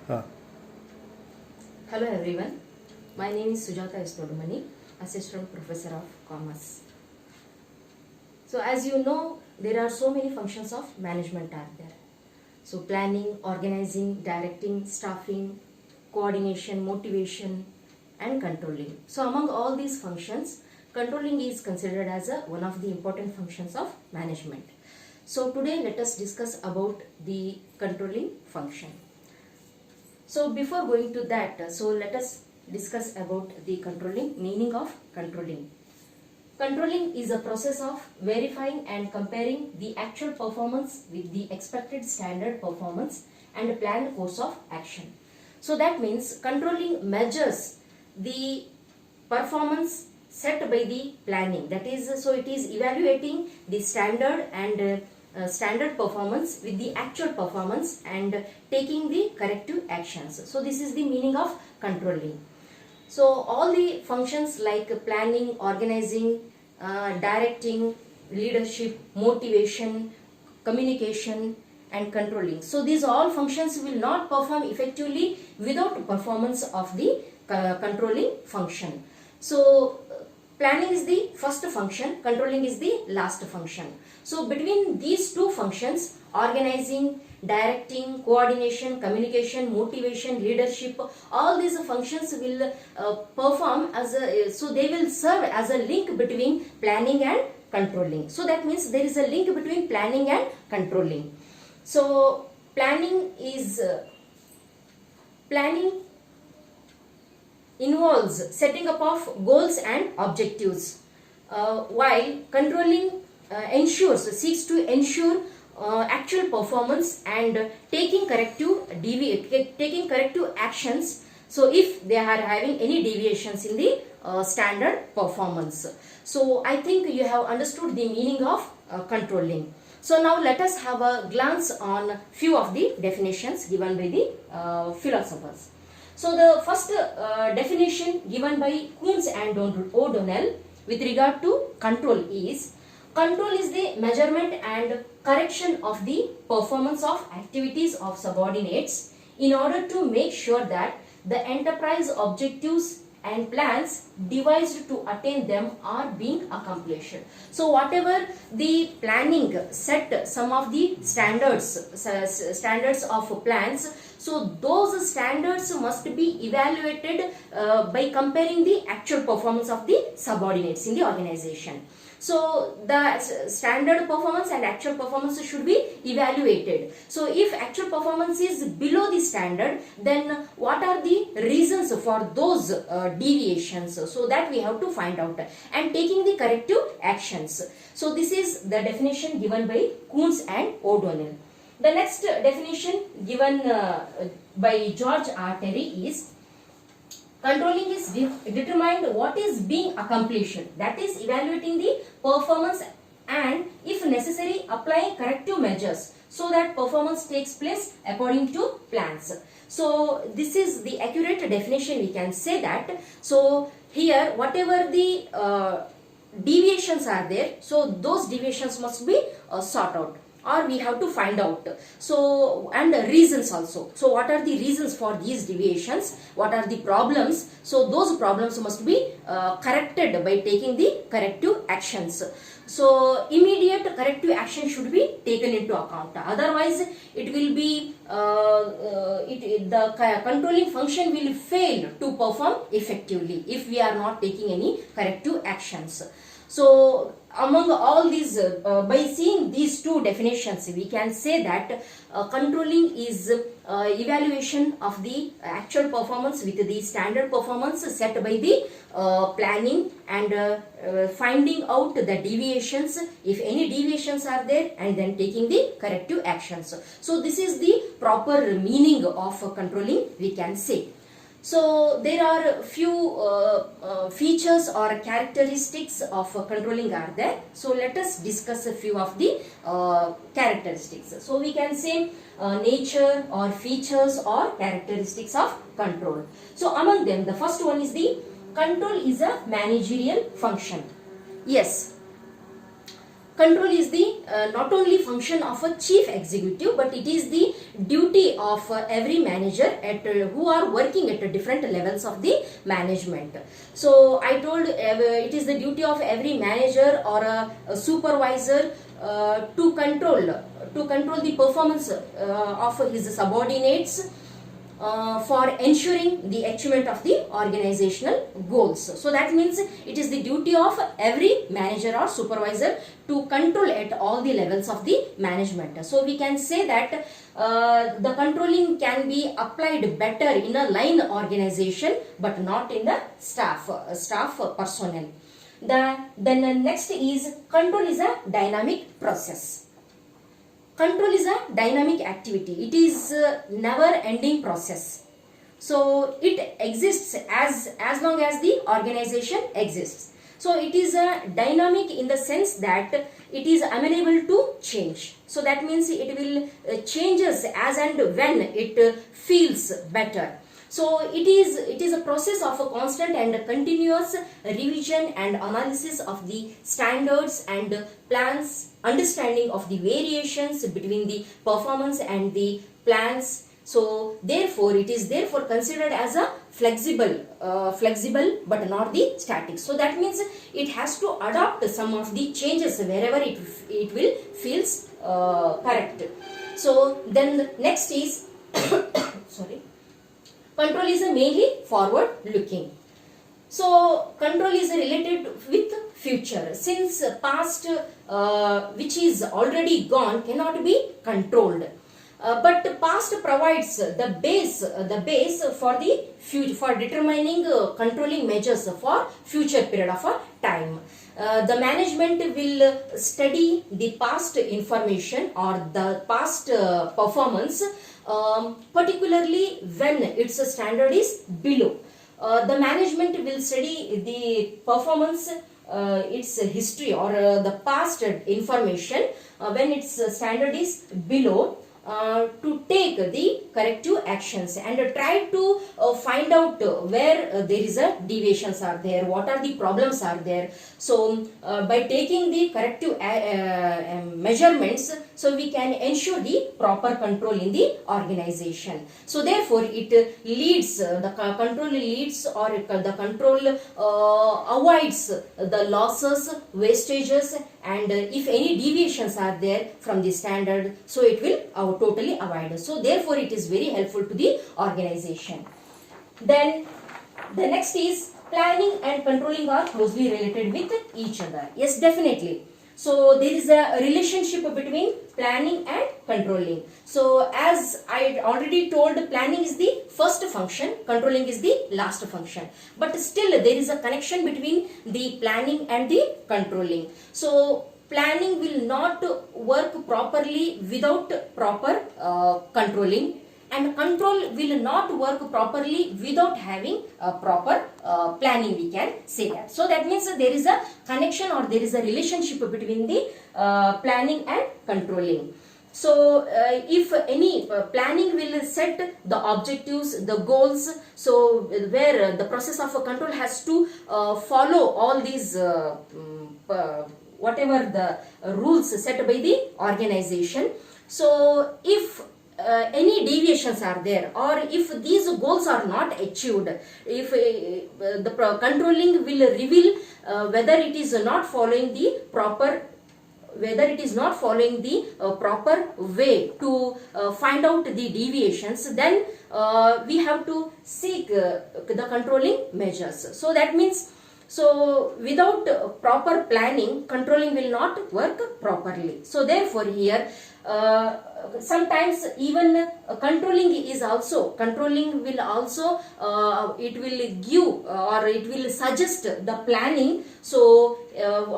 Ah, Hello everyone, my name is Sujata Doddamani, Assistant Professor of Commerce. So as you know, there are so many functions of management are there. So planning, organizing, directing, staffing, coordination, motivation and controlling. So among all these functions, controlling is considered as one of the important functions of management. So today let us discuss about the controlling function. So before going to that, so let us discuss about the controlling, meaning of controlling. Controlling is a process of verifying and comparing the actual performance with the expected standard performance and planned course of action. So that means controlling measures the performance set by the planning. That is, so it is evaluating the standard and standard performance with the actual performance and taking the corrective actions. So this is the meaning of controlling. So all the functions like planning, organizing, directing, leadership, motivation, communication and controlling. So these all functions will not perform effectively without performance of the controlling function. So planning is the first function, controlling is the last function. So between these two functions, organizing, directing, coordination, communication, motivation, leadership, all these functions will perform as a, so they will serve as a link between planning and controlling. So that means there is a link between planning and controlling. So planning involves setting up of goals and objectives, while controlling seeks to ensure actual performance and taking corrective actions. So if they are having any deviations in the standard performance. So I think you have understood the meaning of controlling. So now let us have a glance on few of the definitions given by the philosophers. So the first definition given by Kuhns and O'Donnell with regard to control is the measurement and correction of the performance of activities of subordinates in order to make sure that the enterprise objectives and plans devised to attain them are being accomplished. So whatever the planning set some of the standards of plans, so those standards must be evaluated by comparing the actual performance of the subordinates in the organization. So the standard performance and actual performance should be evaluated. So if actual performance is below the standard, then what are the reasons for those deviations? So that we have to find out and taking the corrective actions. So this is the definition given by Kuhns and O'Donnell. The next definition given by George R. Terry is controlling is determined what is being accomplished, that is evaluating the performance and if necessary applying corrective measures so that performance takes place according to plans. So this is the accurate definition, we can say that. So here whatever the deviations are there, so those deviations must be sought out, or we have to find out. So and reasons also. So what are the reasons for these deviations? What are the problems? So those problems must be corrected by taking the corrective actions. So immediate corrective action should be taken into account. Otherwise, it will be the controlling function will fail to perform effectively if we are not taking any corrective actions. So among all these, by seeing these two definitions, we can say that controlling is evaluation of the actual performance with the standard performance set by the planning and finding out the deviations, if any deviations are there, and then taking the corrective actions. So this is the proper meaning of controlling, we can say. So there are few features or characteristics of controlling are there. So let us discuss a few of the characteristics. So we can say nature or features or characteristics of control. So among them, the first one is the control is a managerial function. Yes, control is the not only function of a chief executive, but it is the duty of every manager at who are working at different levels of the management. So I told it is the duty of every manager or a supervisor to control the performance of his subordinates for ensuring the achievement of the organizational goals. So that means it is the duty of every manager or supervisor to control at all the levels of the management. So we can say that the controlling can be applied better in a line organization, but not in the staff personnel. Then next is control is a dynamic process. Control is a dynamic activity. It is a never ending process. So it exists as long as the organization exists. So it is a dynamic in the sense that it is amenable to change. So that means it will changes as and when it feels better. So it is a process of a constant and continuous revision and analysis of the standards and plans, understanding of the variations between the performance and the plans. So therefore it is therefore considered as a flexible but not the static. So that means it has to adopt some of the changes wherever it will feels correct. So then the next is sorry. Control is mainly forward looking. So control is related with future, since past which is already gone cannot be controlled. But past provides the base for the future, for determining controlling measures for future period of time. The management will study the past information or the past performance, particularly when its standard is below. The management will study the performance, its history or the past information when its standard is below, to take the corrective actions and try to find out where there is a deviations are there, what are the problems are there. So by taking the corrective measurements, so we can ensure the proper control in the organization. So therefore it leads, the control leads or the control avoids the losses, wastages, and if any deviations are there from the standard, so it will totally avoid. So therefore it is very helpful to the organization. Then the next is planning and controlling are closely related with each other. Yes, definitely. So there is a relationship between planning and controlling. So as I already told, planning is the first function, controlling is the last function. But still there is a connection between the planning and the controlling. So planning will not work properly without proper controlling, and control will not work properly without having a proper planning, we can say that. So that means there is a connection or there is a relationship between the planning and controlling. So if any planning will set the objectives, the goals, so where the process of a control has to follow all these whatever the rules set by the organization. So if any deviations are there, or if these goals are not achieved, if the controlling will reveal whether it is not following the proper proper way to find out the deviations, then we have to seek the controlling measures. So that means, so without proper planning, controlling will not work properly. So therefore here sometimes even controlling will also it will give or it will suggest the planning. So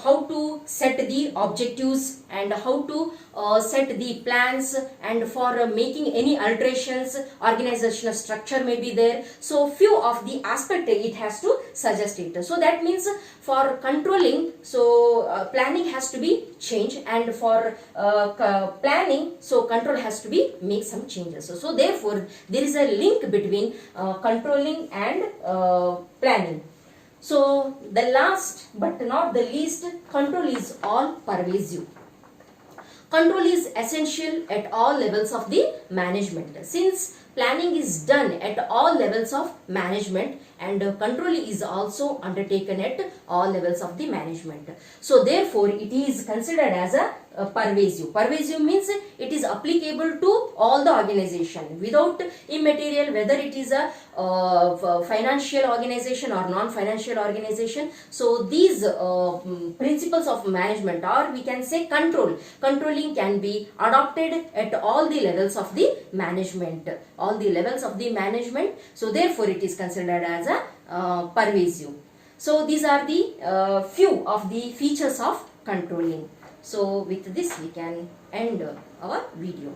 how to set the objectives and how to set the plans, and for making any alterations, organizational structure may be there. So few of the aspect it has to suggest it. So that means for controlling, so planning has to be changed, and for planning, so control has to be make some changes. So therefore there is a link between controlling and planning. So the last but not the least, control is all pervasive. Control is essential at all levels of the management. Since planning is done at all levels of management, and control is also undertaken at all levels of the management. So therefore it is considered as a pervasive. Pervasive means it is applicable to all the organization without immaterial, whether it is a financial organization or non-financial organization. So these principles of management, or we can say controlling can be adopted at all the levels of the management, so therefore it is considered as a pervasive. So these are the few of the features of controlling. So with this we can end our video.